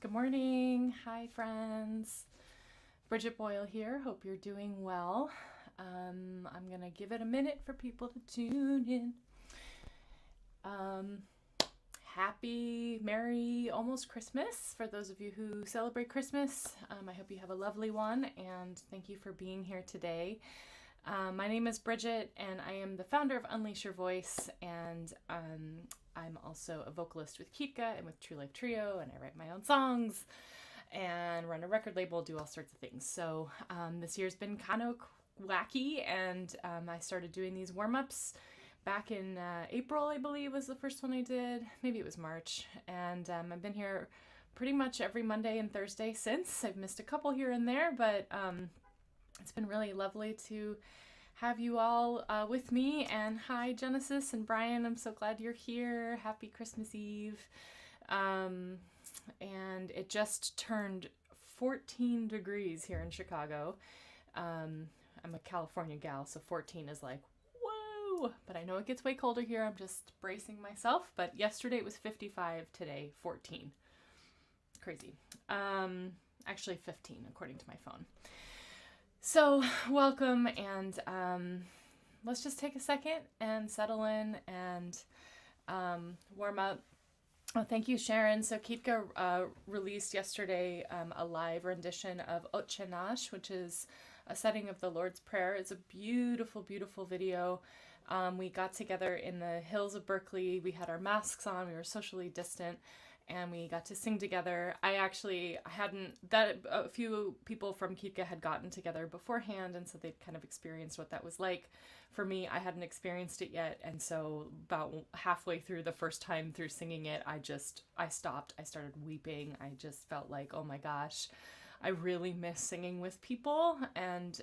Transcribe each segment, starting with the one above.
Good morning. Hi, friends. Briget Boyle here. Hope you're doing well. I'm going to give it a minute for people to tune in. Happy, merry, almost Christmas for those of you who celebrate Christmas. I hope you have a lovely one, and thank you for being here today. My name is Briget, and I am the founder of Unleash Your Voice, and I'm also a vocalist with Kitka and with True Life Trio, and I write my own songs and run a record label, do all sorts of things. So this year's been kind of wacky, and I started doing these warm-ups back in April, I believe was the first one I did. Maybe it was March. And I've been here pretty much every Monday and Thursday since. I've missed a couple here and there, but it's been really lovely to have you all with me. And hi, Genesis and Brian. I'm so glad you're here. Happy Christmas Eve. And it just turned 14 degrees here in Chicago. I'm a California gal, so 14 is like, whoa! But I know it gets way colder here. I'm just bracing myself. But yesterday it was 55, today 14. Crazy. Actually 15, according to my phone. So, welcome, and let's just take a second and settle in and warm up. Oh, thank you, Sharon. So Kitka released yesterday a live rendition of Otche Nash, which is a setting of the Lord's Prayer. It's a beautiful, beautiful video. We got together in the hills of Berkeley. We had our masks on. We were socially distant, and we got to sing together. A few people from Kitka had gotten together beforehand, and so they'd kind of experienced what that was like. For me, I hadn't experienced it yet, and so about halfway through the first time through singing it, I stopped. I started weeping. I just felt like, oh my gosh, I really miss singing with people, and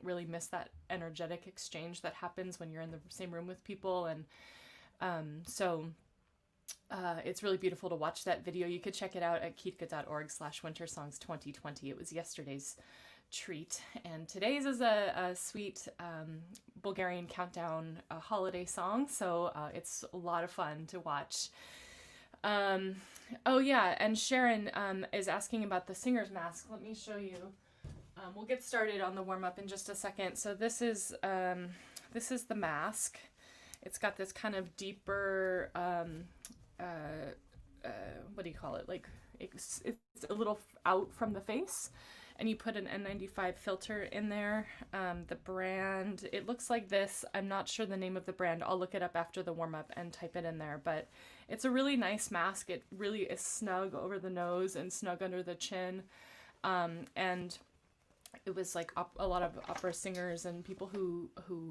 really miss that energetic exchange that happens when you're in the same room with people. And so it's really beautiful to watch that video. You could check it out at kitka.org/wintersongs2020. It was yesterday's treat, and today's is a sweet Bulgarian countdown holiday song, so it's a lot of fun to watch. Oh yeah, and Sharon is asking about the singer's mask. Let me show you. We'll get started on the warm-up in just a second. So this is the mask. It's got this kind of deeper what do you call it? Like it's a little out from the face, and you put an N95 filter in there. The brand, it looks like this. I'm not sure the name of the brand. I'll look it up after the warm-up and type it in there, but it's a really nice mask. It really is snug over the nose and snug under the chin. And it was like a lot of opera singers and people who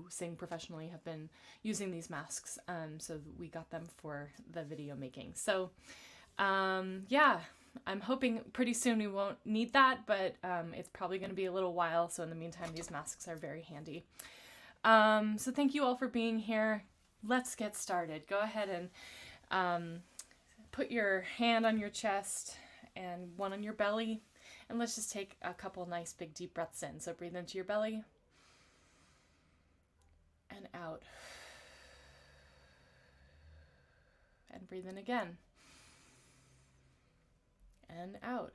sing professionally have been using these masks. So we got them for the video making. So yeah, I'm hoping pretty soon we won't need that, but it's probably going to be a little while. So in the meantime, these masks are very handy. So thank you all for being here. Let's get started. Go ahead and put your hand on your chest and one on your belly. And let's just take a couple nice big deep breaths in. So breathe into your belly and out. And breathe in again. And out.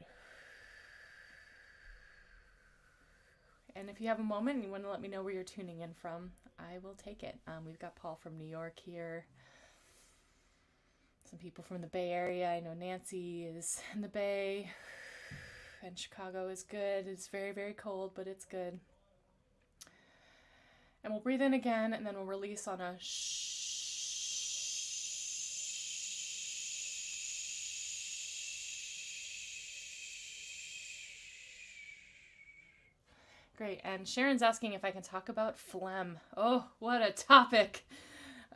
And if you have a moment and you want to let me know where you're tuning in from, I will take it. We've got Paul from New York here. Some people from the Bay Area. I know Nancy is in the Bay. And Chicago is good. It's very, very cold, but it's good. And we'll breathe in again, and then we'll release on a shh. Great. And Sharon's asking if I can talk about phlegm. Oh, what a topic.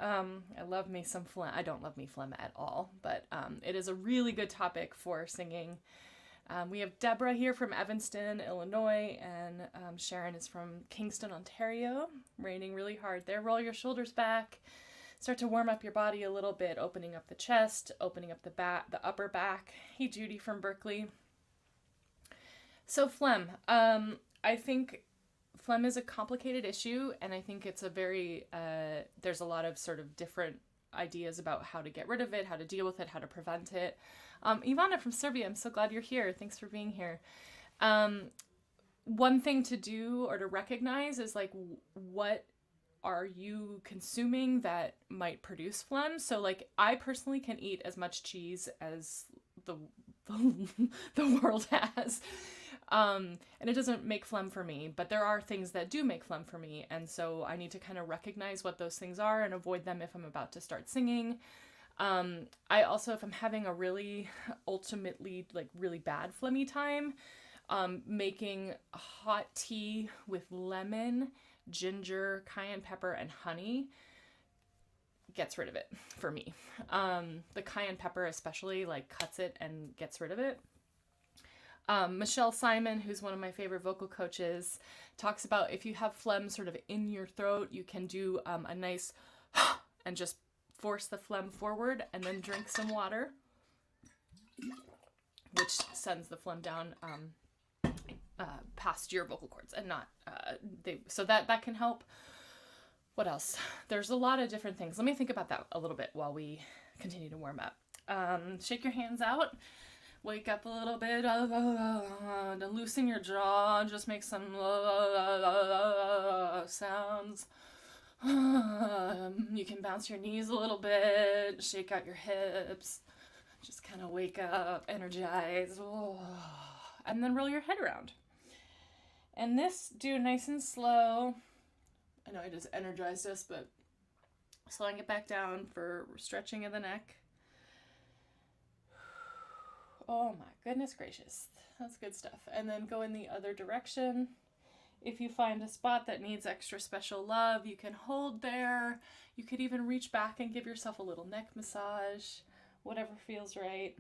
I love me some phlegm. I don't love me phlegm at all, but it is a really good topic for singing. We have Deborah here from Evanston, Illinois, and Sharon is from Kingston, Ontario. Raining really hard there. Roll your shoulders back. Start to warm up your body a little bit, opening up the chest, opening up the upper back. Hey, Judy from Berkeley. So phlegm. I think phlegm is a complicated issue, and I think it's a very, there's a lot of sort of different ideas about how to get rid of it, how to deal with it, how to prevent it. Ivana from Serbia, I'm so glad you're here. Thanks for being here. One thing to do or to recognize is like, what are you consuming that might produce phlegm? So like, I personally can eat as much cheese as the world has. And it doesn't make phlegm for me, but there are things that do make phlegm for me. And so I need to kind of recognize what those things are and avoid them if I'm about to start singing. I also, if I'm having a really, ultimately like really bad phlegmy time, making hot tea with lemon, ginger, cayenne pepper, and honey gets rid of it for me. The cayenne pepper especially like cuts it and gets rid of it. Michelle Simon, who's one of my favorite vocal coaches, talks about if you have phlegm sort of in your throat, you can do a nice and just force the phlegm forward and then drink some water, which sends the phlegm down past your vocal cords and not so that can help. What else? There's a lot of different things. Let me think about that a little bit while we continue to warm up. Shake your hands out. Wake up a little bit. Loosen your jaw. Just make some sounds. You can bounce your knees a little bit. Shake out your hips. Just kind of wake up, energize. And then roll your head around. And this, do nice and slow. I know I just energized us, but slowing it back down for stretching of the neck. Oh my goodness gracious. That's good stuff. And then go in the other direction. If you find a spot that needs extra special love, you can hold there. You could even reach back and give yourself a little neck massage, whatever feels right.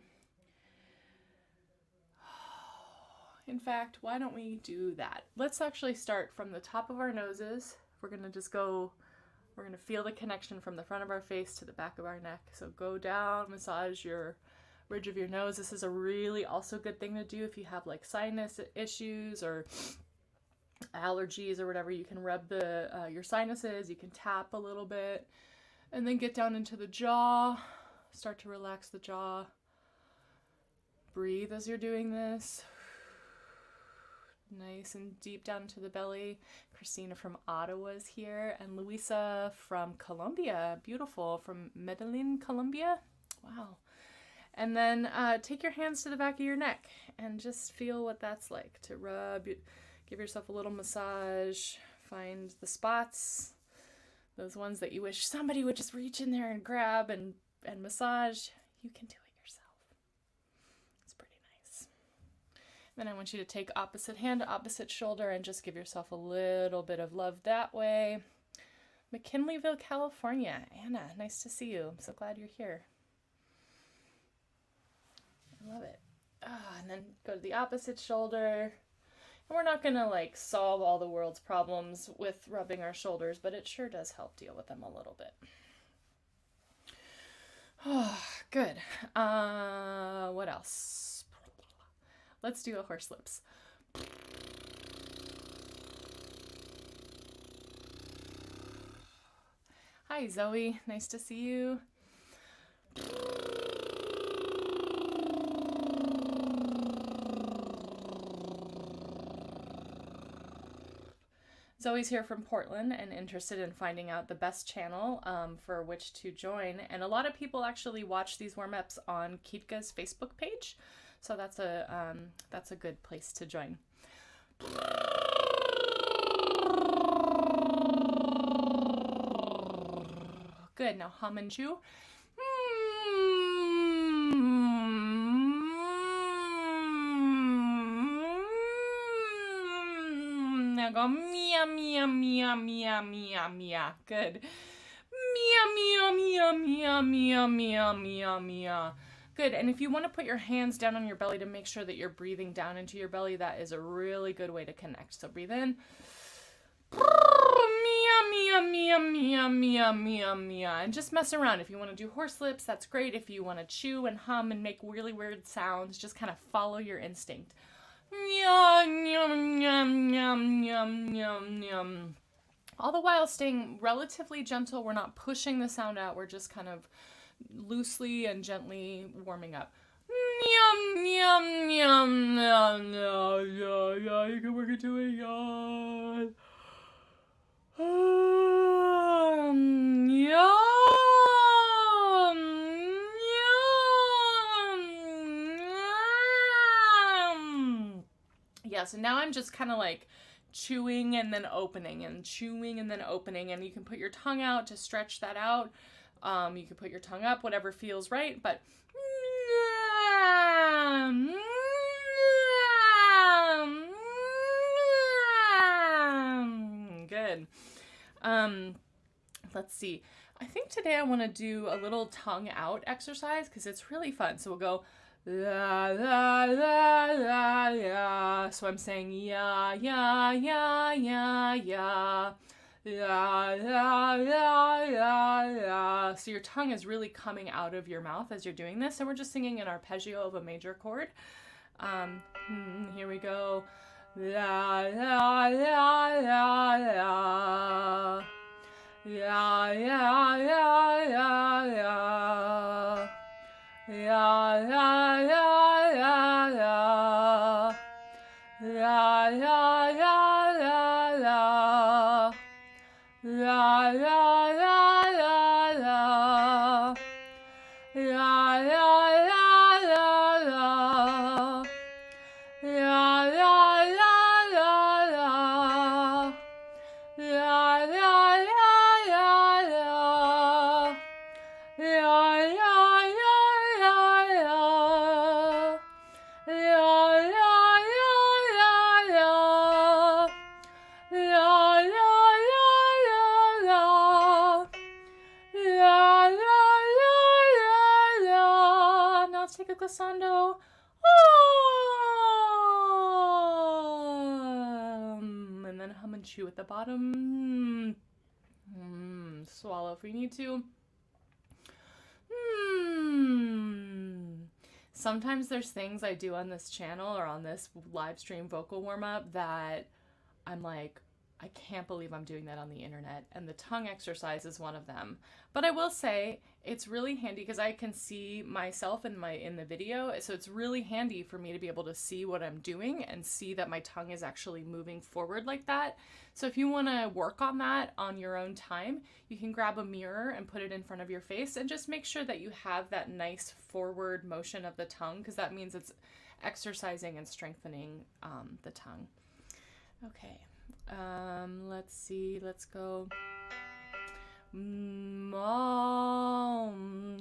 In fact, why don't we do that? Let's actually start from the top of our noses. We're going to feel the connection from the front of our face to the back of our neck. So go down, massage your ridge of your nose. This is a really also good thing to do if you have like sinus issues or allergies or whatever. You can rub your sinuses, you can tap a little bit, and then get down into the jaw. Start to relax the jaw. Breathe as you're doing this. Nice and deep down into the belly. Christina from Ottawa is here, and Luisa from Colombia, beautiful, from Medellin, Colombia. Wow. And then take your hands to the back of your neck and just feel what that's like to rub. Give yourself a little massage. Find the spots, those ones that you wish somebody would just reach in there and grab and massage. You can do it yourself. It's pretty nice. Then I want you to take opposite hand, opposite shoulder, and just give yourself a little bit of love that way. McKinleyville, California. Anna, nice to see you. I'm so glad you're here. I love it. And then go to the opposite shoulder. And we're not going to like solve all the world's problems with rubbing our shoulders, but it sure does help deal with them a little bit. Oh, good. What else? Let's do a horse lips. Hi, Zoe. Nice to see you. Zoe's here from Portland and interested in finding out the best channel for which to join. And a lot of people actually watch these warm-ups on Kitka's Facebook page. So that's a good place to join. Good, now hum and chew. Now go meow, meow, meow, meow, meow, meow. Good. Meow, meow, meow, meow, meow, meow, meow, meow. Good, and if you want to put your hands down on your belly to make sure that you're breathing down into your belly, that is a really good way to connect. So breathe in. Meow, meow, meow, meow, meow, meow. And just mess around. If you want to do horse lips, that's great. If you want to chew and hum and make really weird sounds, just kind of follow your instinct. Meow, meow, meow, meow, meow, meow, meow. all the while staying relatively gentle. We're not pushing the sound out. We're just kind of loosely and gently warming up. Yum, yum, yum, yum, yum, yum, yum. You can work it to a yawn. Yum, yum. Yeah, so now I'm just kind of like chewing and then opening and chewing and then opening, and you can put your tongue out to stretch that out. You can put your tongue up, whatever feels right, but good. Let's see. I think today I want to do a little tongue out exercise because it's really fun. So we'll go la la la la la. So I'm saying ya ya ya ya ya. La, la, la, la, la. So your tongue is really coming out of your mouth as you're doing this, and we're just singing an arpeggio of a major chord. Here we go. La, la, la, la, la. La, la, la, la, la. La, la, la, la, la. La, la, la, la, la. La la la la la. La la la la la. La la la la la. La la la la la. La la la la la. La la la la la. La la. Take a glissando. And then hum and chew at the bottom. Swallow if we need to. Sometimes there's things I do on this channel or on this live stream vocal warm-up that I'm like, I can't believe I'm doing that on the internet, and the tongue exercise is one of them. But I will say it's really handy because I can see myself in the video, so it's really handy for me to be able to see what I'm doing and see that my tongue is actually moving forward like that. So if you want to work on that on your own time, you can grab a mirror and put it in front of your face and just make sure that you have that nice forward motion of the tongue, because that means it's exercising and strengthening the tongue. Okay. Let's see, let's go.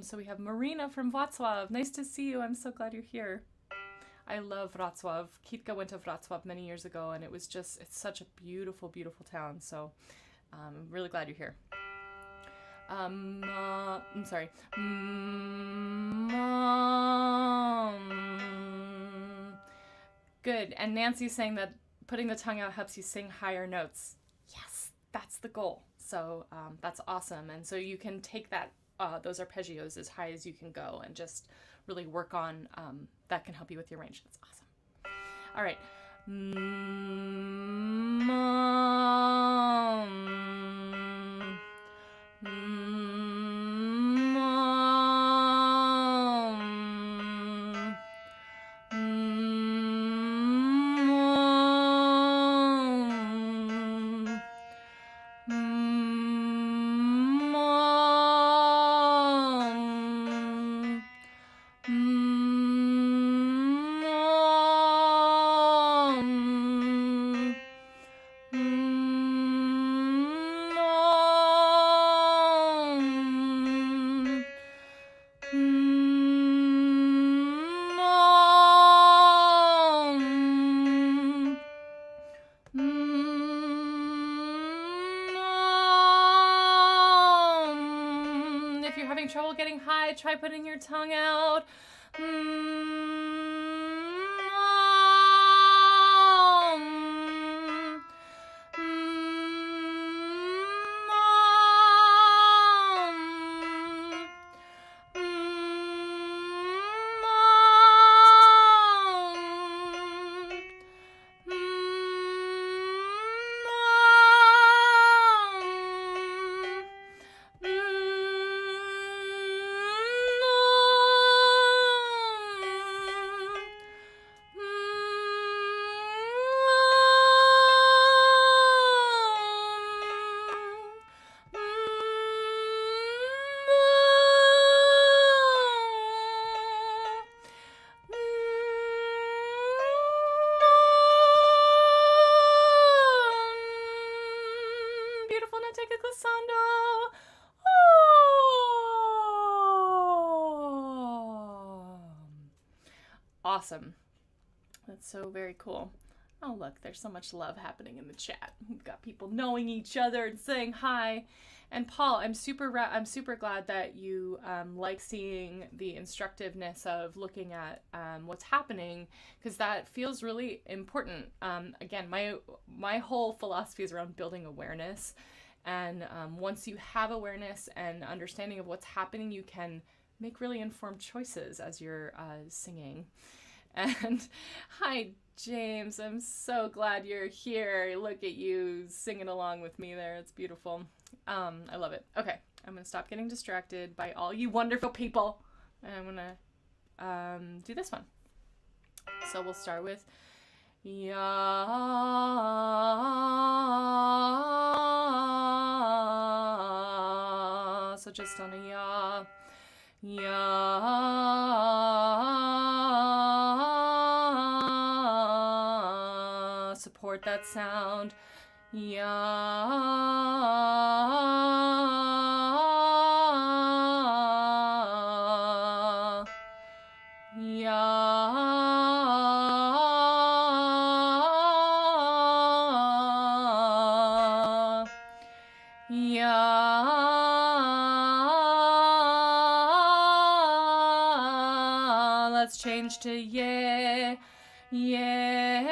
So we have Marina from Wrocław. Nice to see you. I'm so glad you're here. I love Wrocław. Kitka went to Wrocław many years ago, and it's such a beautiful, beautiful town. So I'm really glad you're here. I'm sorry. Good. And Nancy's saying that putting the tongue out helps you sing higher notes. Yes, that's the goal. So that's awesome. And so you can take that those arpeggios as high as you can go and just really work on that can help you with your range. That's awesome. All right. If you're having trouble getting high, try putting your tongue out. awesome. That's so very cool. Oh, look, there's so much love happening in the chat. We've got people knowing each other and saying hi. And Paul, I'm super glad that you like seeing the instructiveness of looking at what's happening, because that feels really important. Again, my whole philosophy is around building awareness. And once you have awareness and understanding of what's happening, you can make really informed choices as you're singing. And hi, James. I'm so glad you're here. Look at you singing along with me there. It's beautiful. I love it. Okay, I'm going to stop getting distracted by all you wonderful people. And I'm going to do this one. So we'll start with Ya. So just on a Ya. Ya. Support that sound. Ya. Let's change to yeah, yeah,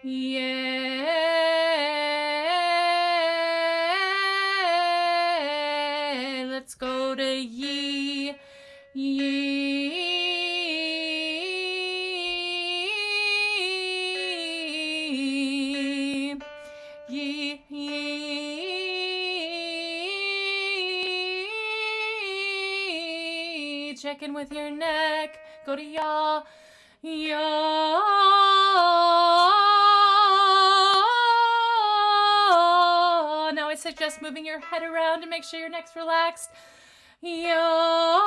yeah. Let's go to ye, ye. Check in with your neck. Go to ya, ya. Now I suggest moving your head around to make sure your neck's relaxed. Ya.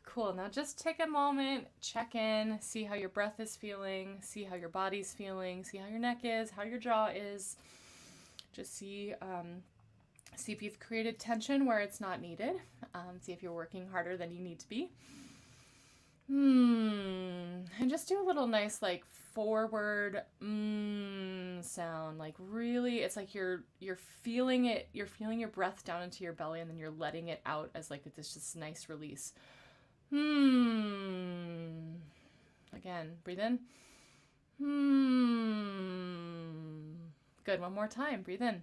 Cool. Now just take a moment, check in, see how your breath is feeling, see how your body's feeling, see how your neck is, how your jaw is. Just see if you've created tension where it's not needed. See if you're working harder than you need to be. And just do a little nice like forward sound. Like really, it's like you're feeling it. You're feeling your breath down into your belly, and then you're letting it out as like this just nice release. Again, breathe in. Good. One more time. Breathe in.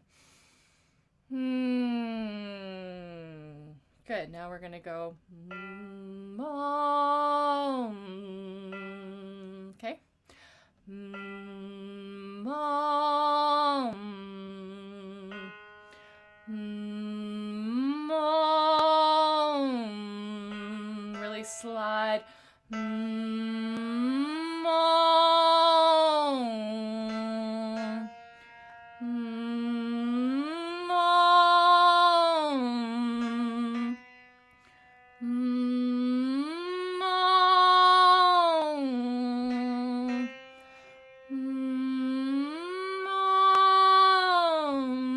Good. Now we're gonna go. Okay. Really slide.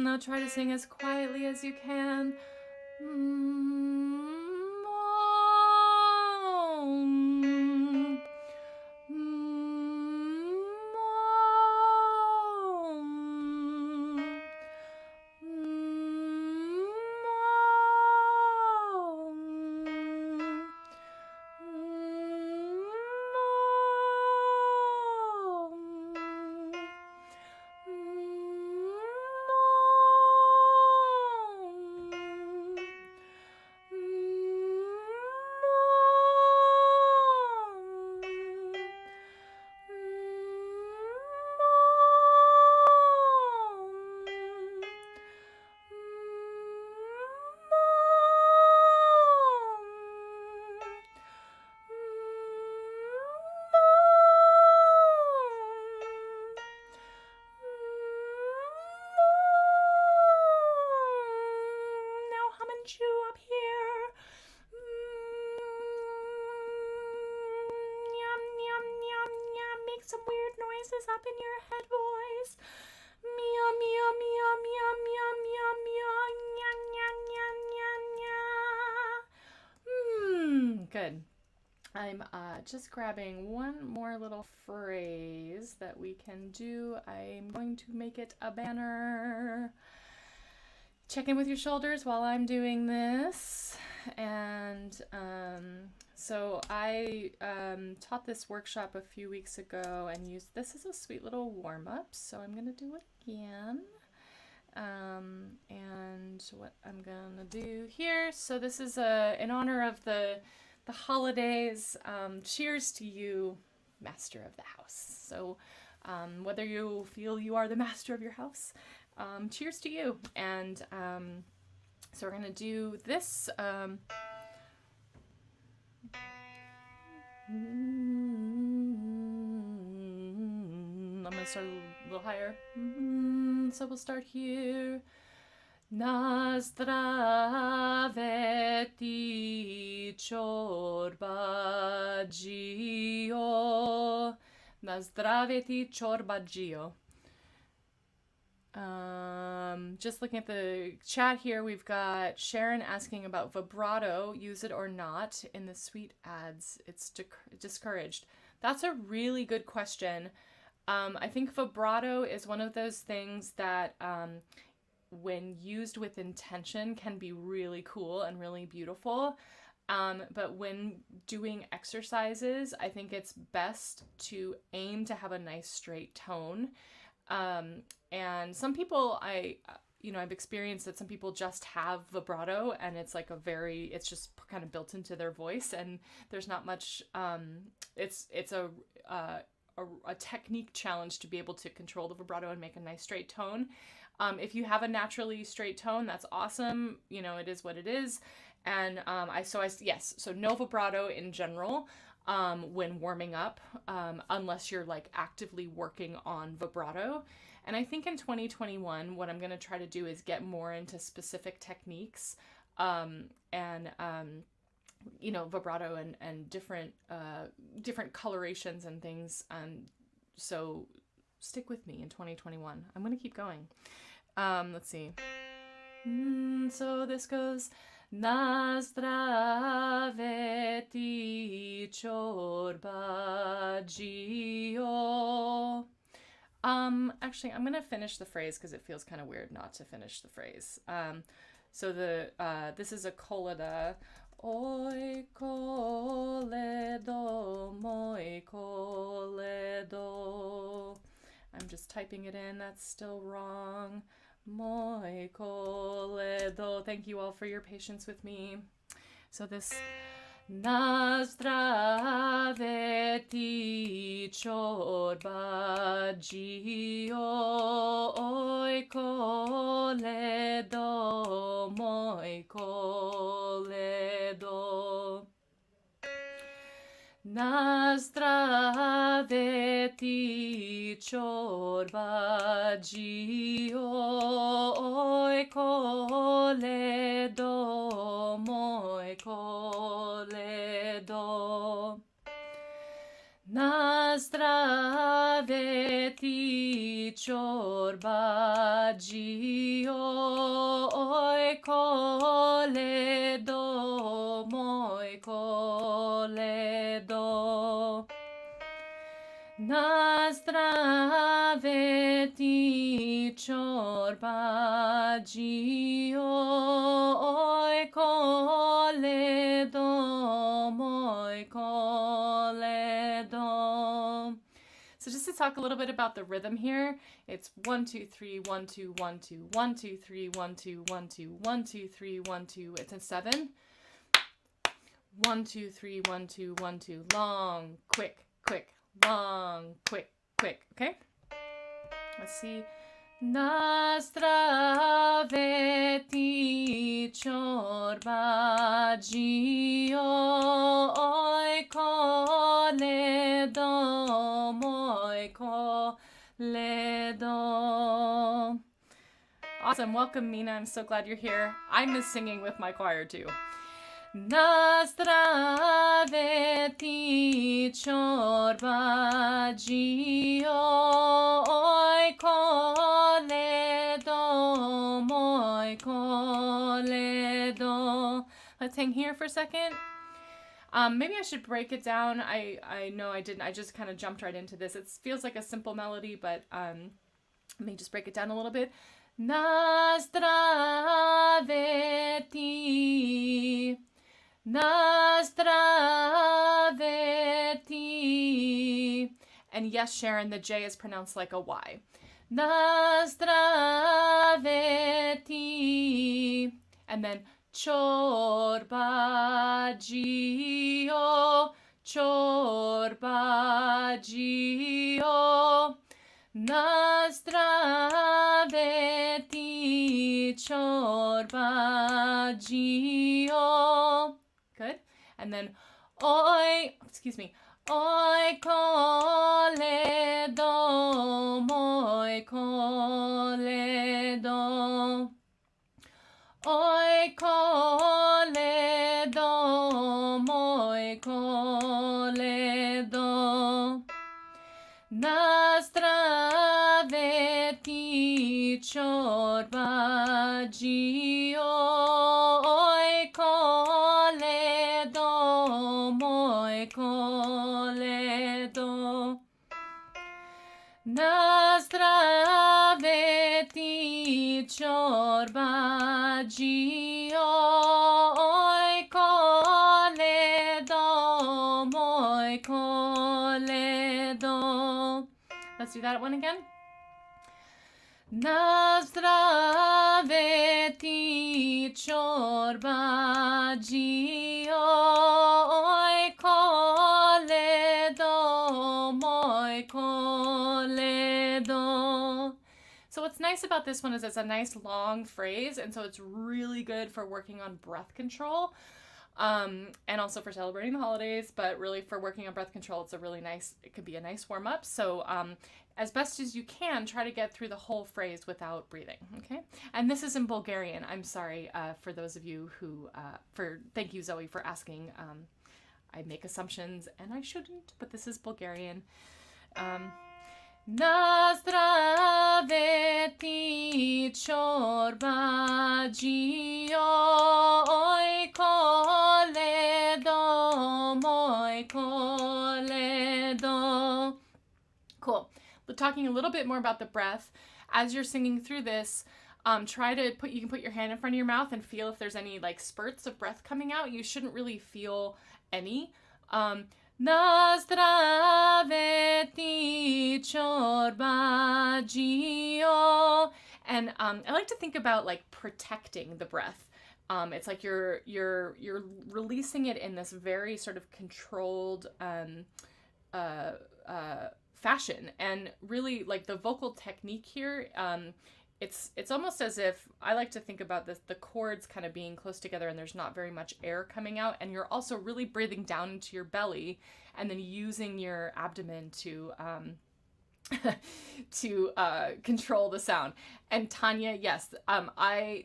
Now try to sing as quietly as you can. voices up in your head voice. Meow, meow, meow, meow, meow, meow, meow, nya, nya, nya, nya, nya. Good. I'm just grabbing one more little phrase that we can do. I'm going to make it a banner. Check in with your shoulders while I'm doing this. And so I taught this workshop a few weeks ago and used this as a sweet little warm-up. So I'm going to do it again. And what I'm going to do here. So this is in honor of the holidays. Cheers to you, master of the house. So whether you feel you are the master of your house, cheers to you. And so we're gonna do this. I'm gonna start a little higher. So we'll start here. Nazdraveti Chorbaggio. Nazdraveti Chorbaggio. Just looking at the chat here, we've got Sharon asking about vibrato, use it or not. In the sweet ads, it's discouraged. That's a really good question. I think vibrato is one of those things that when used with intention can be really cool and really beautiful. But when doing exercises, I think it's best to aim to have a nice straight tone. And some people, I've experienced that some people just have vibrato and it's like it's just kind of built into their voice and there's not much, it's a technique challenge to be able to control the vibrato and make a nice straight tone. If you have a naturally straight tone, that's awesome. It is what it is. And so no vibrato in general when warming up, unless you're like actively working on vibrato. And I think in 2021, what I'm going to try to do is get more into specific techniques vibrato and different colorations and things. So stick with me in 2021. I'm going to keep going. Let's see. So this goes. Nazdraveti Chorbaggio. Actually, I'm going to finish the phrase because it feels kind of weird not to finish the phrase. So this is a colada. Oi coledo, moi coledo. I'm just typing it in. That's still wrong. Moi coledo. Thank you all for your patience with me. So this Nazdraveti Chorbaggio. Oi coledo, moi coledo. Nazdraveti Chorbaggio. Oi coledo, moi coledo. Nazdraveti Chorbaggio. Oi coledo, moi coledo. Nazdraveti Chorbaggio. Oi coledo, moi coledo. So just to talk a little bit about the rhythm here, it's 1 2 3 1 2 1 2 1 2 3 1 2 1 2 1 2 3 1 2. It's a 7. 1 2 3 1 2 1 2. Long, quick, quick. Long, quick, quick. Okay. Let's see. Nazdraveti Chorbaggio. Oi coledo, moi coledo. Awesome. Welcome, Mina. I'm so glad you're here. I miss singing with my choir too. Nazdraveti Chorbaggio, oi coledo, moi coledo. Let's hang here for a second. Maybe I should break it down. I know I didn't. I just kind of jumped right into this. It feels like a simple melody, but let me just break it down a little bit. Nazdraveti, Nazdraveti. And yes, Sharon, the J is pronounced like a Y. Nazdraveti. And then Chorbaggio, Chorbaggio. Nazdraveti Chorbaggio. Good. And then oi coledo, moi coledo. Oi coledo, moi coledo. Nazdraveti Chorbaggio, oi coledo, moi coledo. Nazdraveti Chorbaggio, oi coledo, moi coledo. Let's do that one again. Nazdraveti Chorbaggio, oi coledo, moi coledo. So what's nice about this one is it's a nice long phrase, and so it's really good for working on breath control. And also for celebrating the holidays, but really for working on breath control, it could be a nice warm up. So, as best as you can, try to get through the whole phrase without breathing, okay? And this is in Bulgarian. I'm sorry for those of you who, thank you, Zoe, for asking. I make assumptions, and I shouldn't, but this is Bulgarian. Nazdraveti Chorbaggio, oi coledo, moi coledo. Cool. We're talking a little bit more about the breath. As you're singing through this, you can put your hand in front of your mouth and feel if there's any like spurts of breath coming out. You shouldn't really feel any. Nazdraveti Chorbaggio. And I like to think about like protecting the breath. It's like you're releasing it in this very sort of controlled fashion, and really like the vocal technique here. It's almost as if I like to think about the chords kind of being close together and there's not very much air coming out, and you're also really breathing down into your belly and then using your abdomen to control the sound. And Tanya, yes,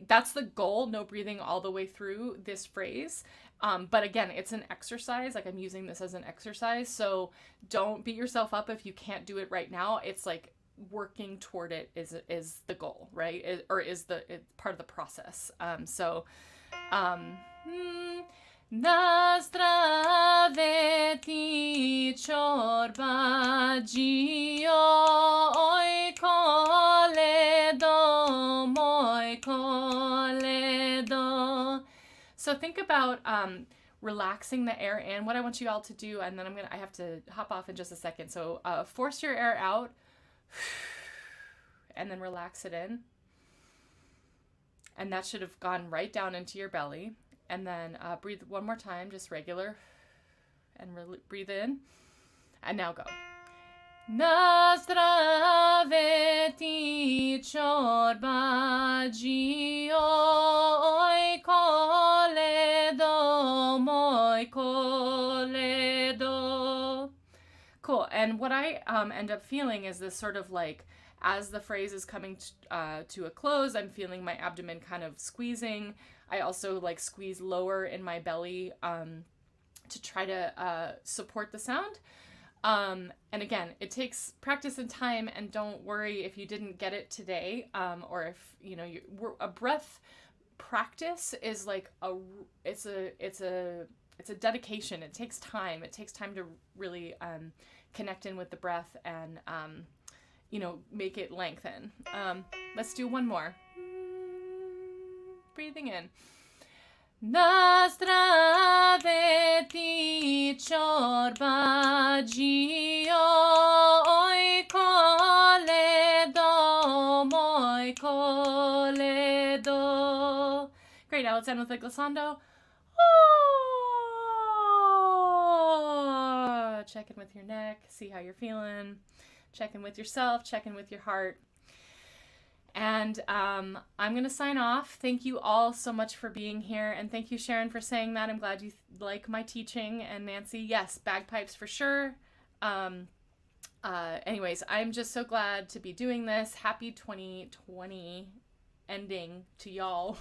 that's the goal, no breathing all the way through this phrase. But again, it's an exercise. Like I'm using this as an exercise, so don't beat yourself up if you can't do it right now. It's like working toward it is the goal, right? It's part of the process. Nazdraveti Chorbaggio, oi coledo, moi coledo. So think about relaxing the air in. What I want you all to do, and then I have to hop off in just a second. So force your air out and then relax it in. And that should have gone right down into your belly. And then breathe one more time, just regular. And breathe in. And now go. Nazdraveti Chorbaggio, oi coledo, moi coledo. Cool. And what I end up feeling is this sort of like, as the phrase is coming to a close, I'm feeling my abdomen kind of squeezing. I also like squeeze lower in my belly to try to support the sound. And again, it takes practice and time, and don't worry if you didn't get it today, or if, you know, a breath practice is like it's a dedication. It takes time. It takes time to really connect in with the breath and, you know, make it lengthen. Let's do one more. Breathing in. Nazdraveti čorbadžio, oj koledo, moj koledo. Great, now let's end with a glissando. Oh. Check in with your neck, see how you're feeling. Check in with yourself, check in with your heart. And I'm going to sign off. Thank you all so much for being here. And thank you, Sharon, for saying that. I'm glad you like my teaching. And Nancy, yes, bagpipes for sure. Anyways, I'm just so glad to be doing this. Happy 2020 ending to y'all.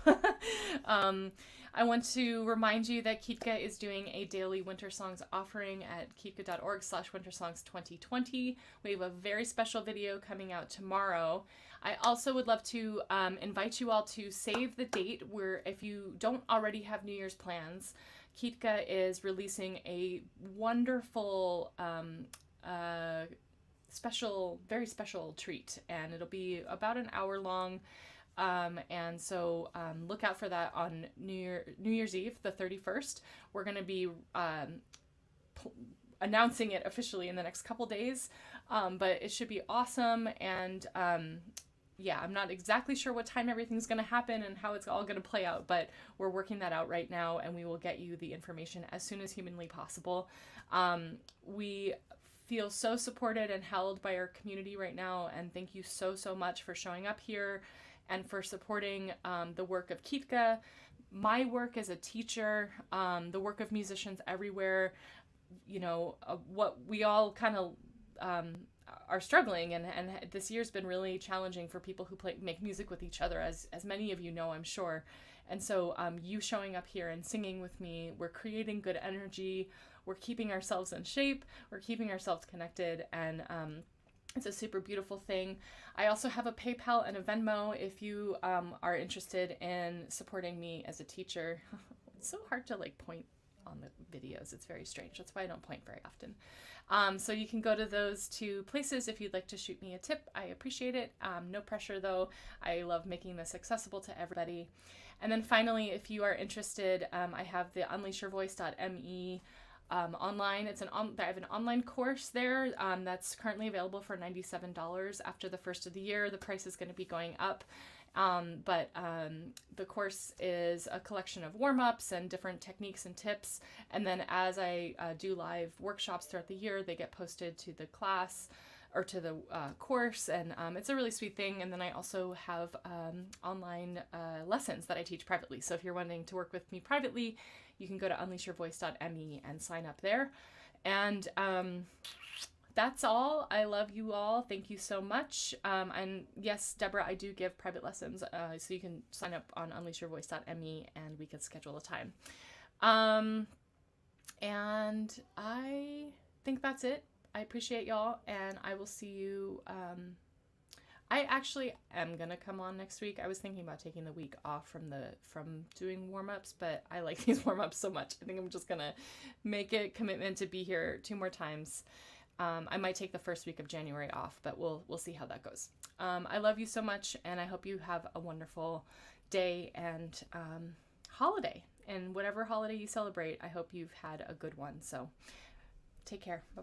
I want to remind you that Kitka is doing a daily winter songs offering at kitka.org/wintersongs2020. We have a very special video coming out tomorrow. I also would love to invite you all to save the date, where if you don't already have New Year's plans, Kitka is releasing a wonderful very special treat, and it'll be about an hour long. And so look out for that on New Year's Eve, the 31st. We're going to be announcing it officially in the next couple days, but it should be awesome. And yeah, I'm not exactly sure what time everything's going to happen and how it's all going to play out, but we're working that out right now, and we will get you the information as soon as humanly possible. We feel so supported and held by our community right now, and thank you so much for showing up here and for supporting the work of Kitka, my work as a teacher, the work of musicians everywhere. You know, what we all kind of are struggling, and this year's been really challenging for people who make music with each other, as many of you know, I'm sure. And so you showing up here and singing with me, we're creating good energy, we're keeping ourselves in shape, we're keeping ourselves connected, and it's a super beautiful thing. I also have a PayPal and a Venmo if you are interested in supporting me as a teacher. It's so hard to like point on the videos. It's very strange. That's why I don't point very often. So you can go to those two places if you'd like to shoot me a tip. I appreciate it. No pressure though. I love making this accessible to everybody. And then finally, if you are interested, I have the unleashyourvoice.me online. I have an online course there that's currently available for $97. After the first of the year, the price is going to be going up. But the course is a collection of warm-ups and different techniques and tips. And then as I do live workshops throughout the year, they get posted to the class or to the course, and it's a really sweet thing. And then I also have online lessons that I teach privately. So if you're wanting to work with me privately, you can go to unleashyourvoice.me and sign up there. And that's all. I love you all. Thank you so much. And yes, Deborah, I do give private lessons, so you can sign up on unleashyourvoice.me and we can schedule a time. And I think that's it. I appreciate y'all, and I will see you. I actually am gonna come on next week. I was thinking about taking the week off from doing warm-ups, but I like these warm-ups so much. I think I'm just gonna make a commitment to be here 2 more times. I might take the first week of January off, but we'll see how that goes. I love you so much, and I hope you have a wonderful day and holiday. And whatever holiday you celebrate, I hope you've had a good one. So take care. Bye.